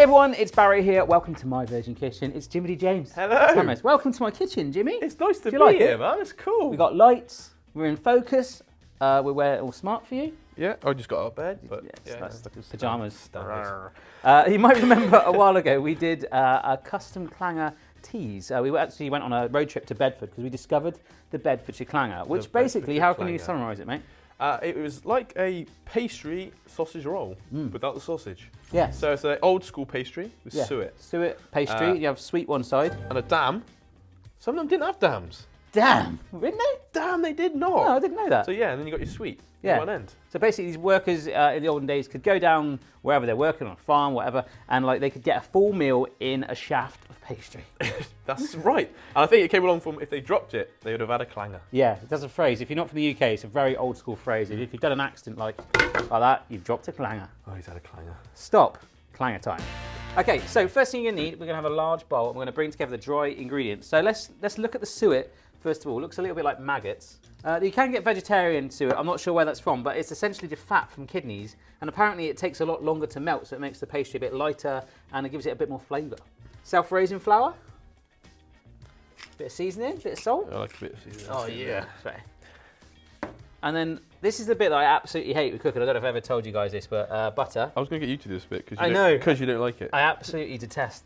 Hey everyone, it's Barry here. Welcome to my Virgin Kitchen. It's Jimmy D. James. Hello. Thomas. Welcome to my kitchen, Jimmy. It's nice to be like here, it? man. It's cool. We got lights. We're in focus. We're wearing it all smart for you. Yeah, I just got out of bed. But That's pajamas. You might remember a while ago we did a custom clanger teas. We actually went on a road trip to Bedford because we discovered the Bedfordshire Clanger, which basically, how can you summarise it, mate? It was like a pastry sausage roll without the sausage. Yes. So it's an old school pastry with suet. Suet pastry. You have sweet one side. And a dam. Some of them didn't have dams. Damn, didn't they? Damn, they did not. No, I didn't know that. So yeah, and then you got your sweet Yeah. at one end. So basically, these workers in the olden days could go down wherever they're working, on a farm, whatever, and like they could get a full meal in a shaft of pastry. That's right. And I think it came along from, if they dropped it, they would have had a clanger. Yeah, that's a phrase. If you're not from the UK, it's a very old school phrase. If you've done an accident like that, you've dropped a clanger. Oh, he's had a clanger. Stop. Clanger time. Okay, so first thing you're gonna need, we're gonna have a large bowl and we're gonna bring together the dry ingredients. So let's look at the suet first of all. It looks a little bit like maggots. You can get vegetarian suet. I'm not sure where that's from, but it's essentially the fat from kidneys, and apparently it takes a lot longer to melt, so it makes the pastry a bit lighter and it gives it a bit more flavour. Self-raising flour, bit of seasoning, bit of salt. I like a bit of seasoning. Oh yeah. Sorry. And then this is the bit that I absolutely hate with cooking. I don't know if I've ever told you guys this, but butter. I was going to get you to this bit I know. because you don't like it. I absolutely detest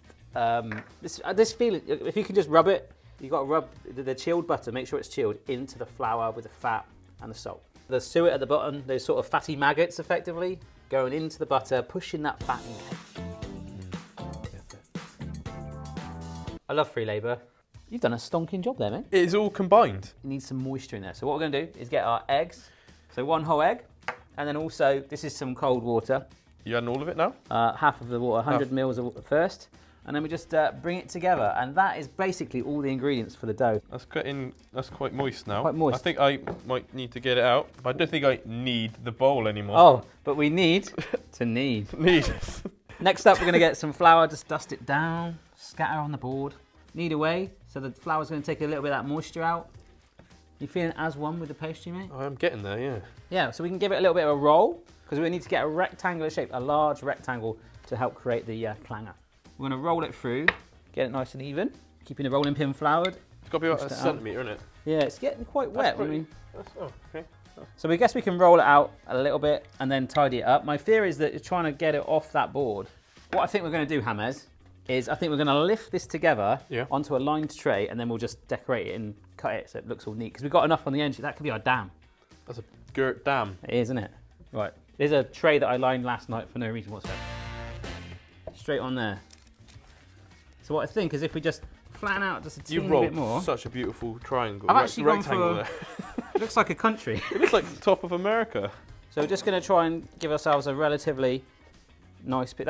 this feeling. If you can just rub it, you've got to rub the chilled butter, make sure it's chilled, into the flour with the fat and the salt. The suet at the bottom, those sort of fatty maggots effectively, going into the butter, pushing that fat in there. I love free labour. You've done a stonking job there, mate. It is all combined. You need some moisture in there. So what we're going to do is get our eggs. So one whole egg, and then also this is some cold water. You adding all of it now? Half of the water, 100 mils first, and then we just bring it together, and that is basically all the ingredients for the dough. That's quite moist now. Quite moist. I think I might need to get it out. I don't think I need the bowl anymore. Oh, but we need to knead. Need. Next up, we're going to get some flour, just dust it down, scatter on the board, knead away, so the flour's going to take a little bit of that moisture out. You feeling as one with the pastry, mate? I'm getting there, yeah. Yeah, so we can give it a little bit of a roll, because we need to get a rectangular shape, a large rectangle to help create the clanger. We're going to roll it through, get it nice and even, keeping the rolling pin floured. It's got to be about a centimetre, isn't it? Yeah, it's getting quite wet. Okay. So we guess we can roll it out a little bit and then tidy it up. My fear is that you're trying to get it off that board. What I think we're going to do, James, is I think we're going to lift this together onto a lined tray, and then we'll just decorate it and cut it so it looks all neat. Because we've got enough on the edge. That could be our dam. That's a girt dam. It is, isn't it? Right. There's a tray that I lined last night for no reason whatsoever. Straight on there. So what I think is if we just flatten out just a teeny bit more. Such a beautiful triangle. I've actually gone rectangle for it looks like a country. It looks like the top of America. So we're just going to try and give ourselves a relatively nice bit.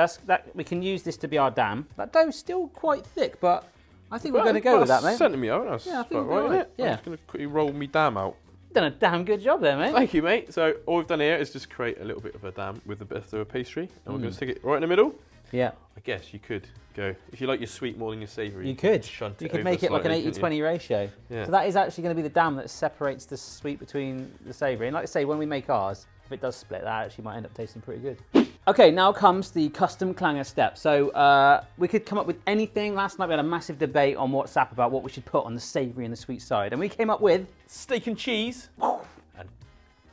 We can use this to be our dam. That dough's still quite thick, but I think we're going to go with that, mate. Centimetre, that's I think right, isn't it? Yeah. I'm just going to quickly roll me dam out. Done a damn good job there, mate. Thank you, mate. So all we've done here is just create a little bit of a dam with a bit of a pastry, and we're going to stick it right in the middle. Yeah. I guess you could go, if you like your sweet more than your savoury. You could. Shunt You it could over make it like an slightly, 80-20 ratio. Yeah. So that is actually going to be the dam that separates the sweet between the savoury. And like I say, when we make ours, if it does split, that actually might end up tasting pretty good. Okay, now comes the custom clanger step. So we could come up with anything. Last night we had a massive debate on WhatsApp about what we should put on the savoury and the sweet side. And we came up with steak and cheese and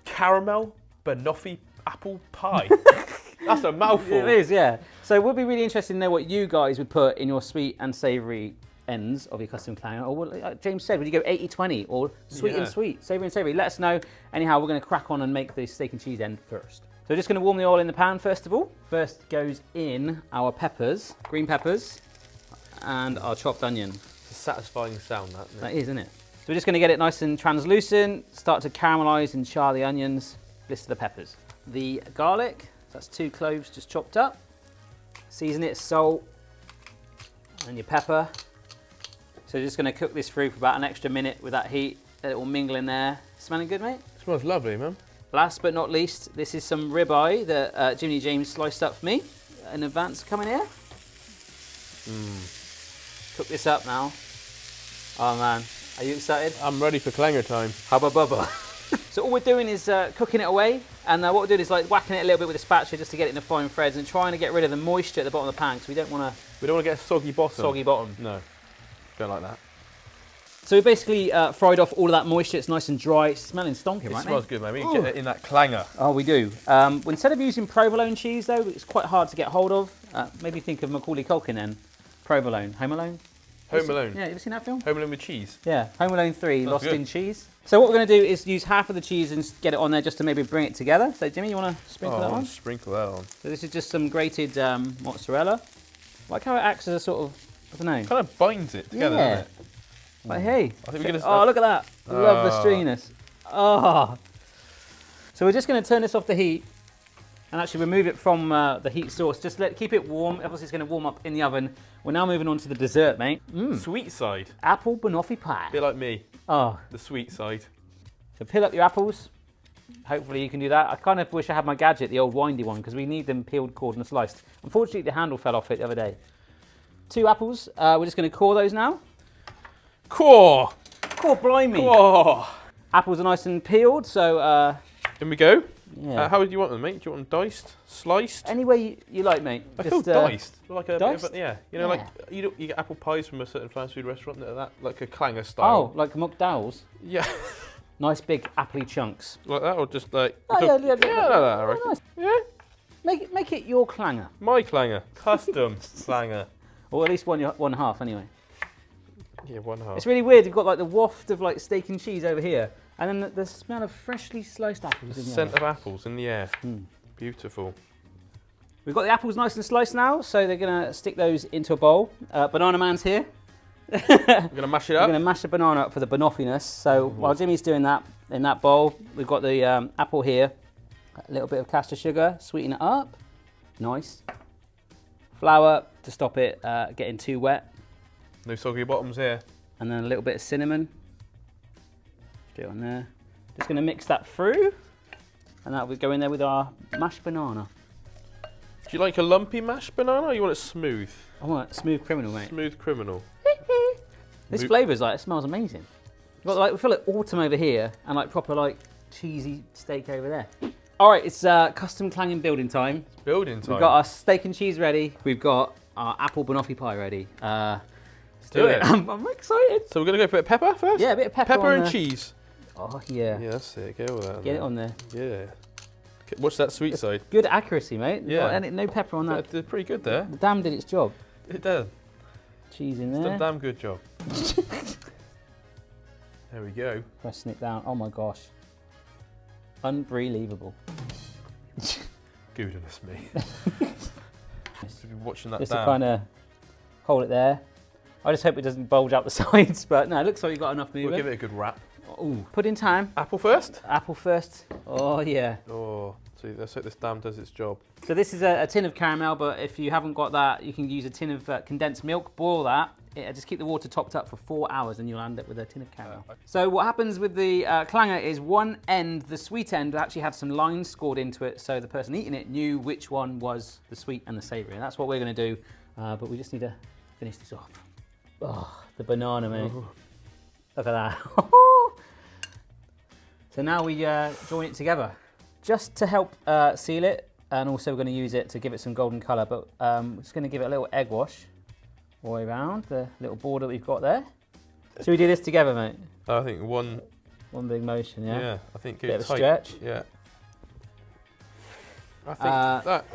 caramel banoffee apple pie. That's a mouthful. It is, yeah. So we'll be really interested to know what you guys would put in your sweet and savoury ends of your custom clanger. Or like James said, would you go 80-20 or sweet and sweet, savoury and savoury? Let us know. Anyhow, we're going to crack on and make the steak and cheese end first. So we're just going to warm the oil in the pan first of all. First goes in our peppers, green peppers, and our chopped onion. It's a satisfying sound, that, isn't it? That is, isn't it? So we're just going to get it nice and translucent, start to caramelise and char the onions, blister the peppers. The garlic, that's 2 cloves just chopped up. Season it, salt, and your pepper. So just going to cook this through for about an extra minute with that heat. Let it all mingle in there. Smelling good, mate? It smells lovely, man. Last but not least, this is some ribeye that Jimmy James sliced up for me in advance of coming here. Cook this up now. Oh man, are you excited? I'm ready for clanger time. Hubba bubba. So all we're doing is cooking it away, and what we're doing is like whacking it a little bit with a spatula just to get it into fine threads, and trying to get rid of the moisture at the bottom of the pan, because we don't want to get a soggy bottom. Soggy bottom. No, don't like that. So we basically fried off all of that moisture. It's nice and dry. It's smelling stonky, right? It smells good, mate. We can get it in that clanger. Oh, we do. Instead of using provolone cheese, though, it's quite hard to get hold of. Maybe think of Macaulay Culkin then. Provolone. Home Alone? Home Alone. Yeah, you ever seen that film? Home Alone with cheese. Yeah, Home Alone 3, Lost good. in Cheese. So what we're going to do is use half of the cheese and get it on there just to maybe bring it together. So Jimmy, you want to sprinkle that on? Sprinkle that on. So this is just some grated mozzarella. Like how it acts as a sort of, I don't know. Kind of binds it together, doesn't it? Like, hey. I think we're gonna oh, look at that. Love the stringiness. Oh. So we're just going to turn this off the heat and actually remove it from the heat source. Just keep it warm. Obviously, it's going to warm up in the oven. We're now moving on to the dessert, mate. Sweet side. Apple banoffee pie. A bit like me. Oh. The sweet side. So peel up your apples. Hopefully you can do that. I kind of wish I had my gadget, the old windy one, because we need them peeled, cored and sliced. Unfortunately, the handle fell off it the other day. 2 apples. We're just going to core those now. Core! Core, blimey. Core! Apples are nice and peeled, so... in we go. Yeah. How would you want them, mate? Do you want them diced, sliced? Any way you like, mate. I feel diced. Like a diced? Bit of yeah. You know, Yeah. like you get apple pies from a certain fast food restaurant that are that, like a clanger style. Oh, like McDowell's? Yeah. Nice big appley chunks. Like that, or just like... Oh, yeah, like that, I reckon. Nice. Yeah. Make it your clanger. My clanger. Custom clanger. Or at least one half, anyway. Yeah, 1/2. It's really weird. You've got like the waft of like steak and cheese over here, and then the smell of freshly sliced apples in the Scent air. of apples in the air. Beautiful. We've got the apples nice and sliced now, so they're going to stick those into a bowl. Banana Man's here. We're going to mash it up. We're going to mash the banana up for the banoffiness. So while Jimmy's doing that in that bowl, we've got the apple here. A little bit of caster sugar, sweeten it up. Nice. Flour to stop it getting too wet. No soggy bottoms here. And then a little bit of cinnamon. Straight on there. Just going to mix that through. And that will go in there with our mashed banana. Do you like a lumpy mashed banana or you want it smooth? I want a smooth criminal, mate. Smooth criminal. This flavour's like, it smells amazing. We've got like, we feel like autumn over here and like proper like cheesy steak over there. All right, it's custom clanging building time. Building time. We've got our steak and cheese ready. We've got our apple banoffee pie ready. Let's do it. I'm excited. So we're going to go for a bit of pepper first? Yeah, a bit of pepper Pepper on and there. cheese. Oh, yeah. Yeah, that's it. Go with that. Get it on there. Yeah. Watch that sweet side. Good accuracy, mate. Yeah. No pepper on that. That did pretty good there. The dam did its job. It does. Cheese in It's done there. a damn good job. There we go. Pressing it down. Oh my gosh. Unbelievable. Goodness me. Just be watching that Just down. to kind of hold it there. I just hope it doesn't bulge out the sides, but no, it looks like you've got enough movement. We'll give it a good wrap. Ooh. Pudding time. Apple first? Apple first. Oh yeah. Oh, see, let's hope this dam does its job. So this is a tin of caramel, but if you haven't got that, you can use a tin of condensed milk, boil that. Just keep the water topped up for 4 hours and you'll end up with a tin of caramel. So what happens with the clanger is one end, the sweet end, will actually have some lines scored into it so the person eating it knew which one was the sweet and the savoury. And that's what we're going to do, but we just need to finish this off. Oh, the banana, mate. Ooh. Look at that. So now we join it together. Just to help seal it, and also we're going to use it to give it some golden colour, but we're just going to give it a little egg wash all the way around the little border we've got there. Should we do this together, mate? I think one big motion, yeah? Yeah, I think Bit get of it a tight. stretch. Yeah. I think that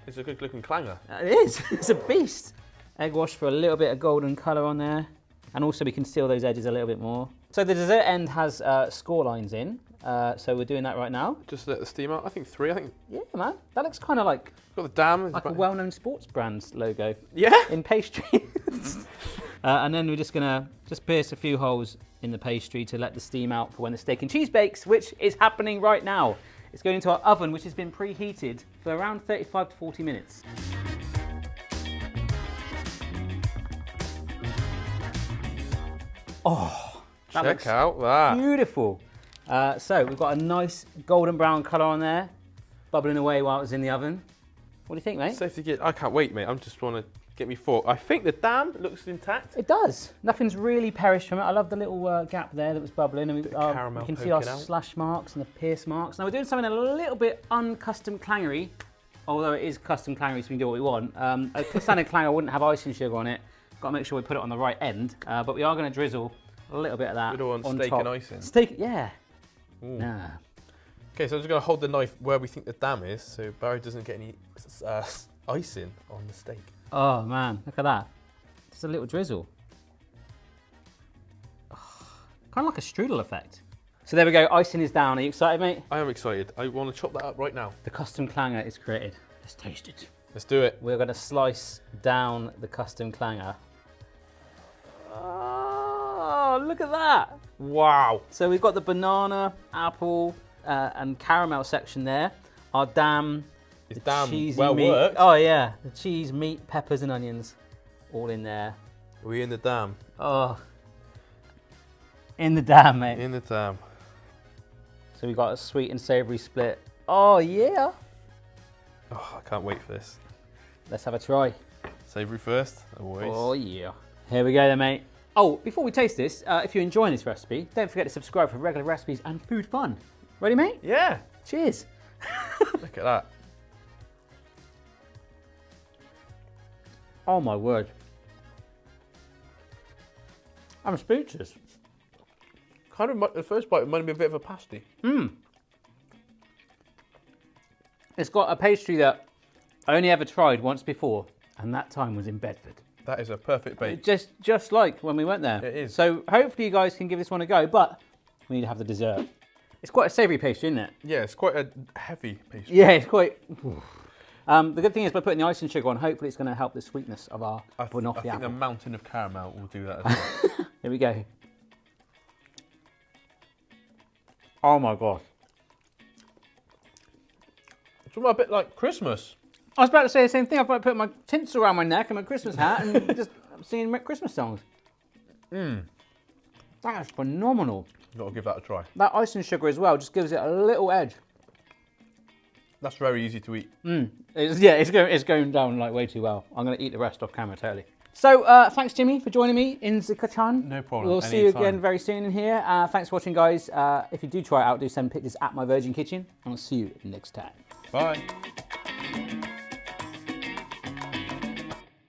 is a good looking clanger. It is. It's a beast. Egg wash for a little bit of golden colour on there. And also we can seal those edges a little bit more. So the dessert end has score lines in. So we're doing that right now. Just let the steam out. I think 3. I think Yeah, man. That looks kind of like got the dam. a well-known sports brand's logo. Yeah. In pastry. And then we're just gonna pierce a few holes in the pastry to let the steam out for when the steak and cheese bakes, which is happening right now. It's going into our oven, which has been preheated for around 35 to 40 minutes. Oh, that looks Check out that. beautiful. So we've got a nice golden brown colour on there, bubbling away while it was in the oven. What do you think, mate? Safe to get. I can't wait, mate. I just want to get me thought. I think the dam looks intact. It does. Nothing's really perished from it. I love the little gap there that was bubbling. And we can see our slash marks and the pierce marks. Now we're doing something a little bit uncustom clangery, although it is custom clangery, so we can do what we want. A standard clanger wouldn't have icing sugar on it. Got to make sure we put it on the right end. But we are going to drizzle a little bit of that on steak top. and icing. Steak, yeah. Ooh. Nah. Okay, so I'm just going to hold the knife where we think the dam is, so Barry doesn't get any icing on the steak. Oh man, look at that. Just a little drizzle. Oh, kind of like a strudel effect. So there we go, icing is down. Are you excited, mate? I am excited. I want to chop that up right now. The custom clanger is created. Let's taste it. Let's do it. We're going to slice down the custom clanger. Oh, look at that. Wow. So we've got the banana, apple, and caramel section there. Our dam, it's damn cheesy well meat. worked. Oh yeah, the cheese, meat, peppers and onions, all in there. Are we in the dam? Oh, in the dam, mate. In the dam. So we've got a sweet and savoury split. Oh yeah. Oh, I can't wait for this. Let's have a try. Savoury first, always. Oh yeah. Here we go then, mate. Oh, before we taste this, if you're enjoying this recipe, don't forget to subscribe for regular recipes and food fun. Ready, mate? Yeah. Cheers. Look at that. Oh my word. I'm speechless. Kind of, the first bite reminded me a bit of a pasty. It's got a pastry that I only ever tried once before, and that time was in Bedford. That is a perfect bake. Just like when we went there. It is. So hopefully you guys can give this one a go, but we need to have the dessert. It's quite a savoury pastry, isn't it? Yeah, it's quite a heavy pastry. Yeah, it's quite... the good thing is by putting the icing sugar on, hopefully it's going to help the sweetness of our banoffee I think apple. the mountain of caramel will do that as well. Here we go. Oh my god. It's almost a bit like Christmas. I was about to say the same thing. I've put my tinsel around my neck and my Christmas hat and just singing Christmas songs. That is phenomenal. You've got to give that a try. That icing sugar as well just gives it a little edge. That's very easy to eat. It's going down like way too well. I'm going to eat the rest off camera totally. So thanks Jimmy for joining me in the kitchen. No problem. We'll see you again very soon in here. Thanks for watching, guys. If you do try it out, do send pictures at My Virgin Kitchen, and I'll see you next time. Bye.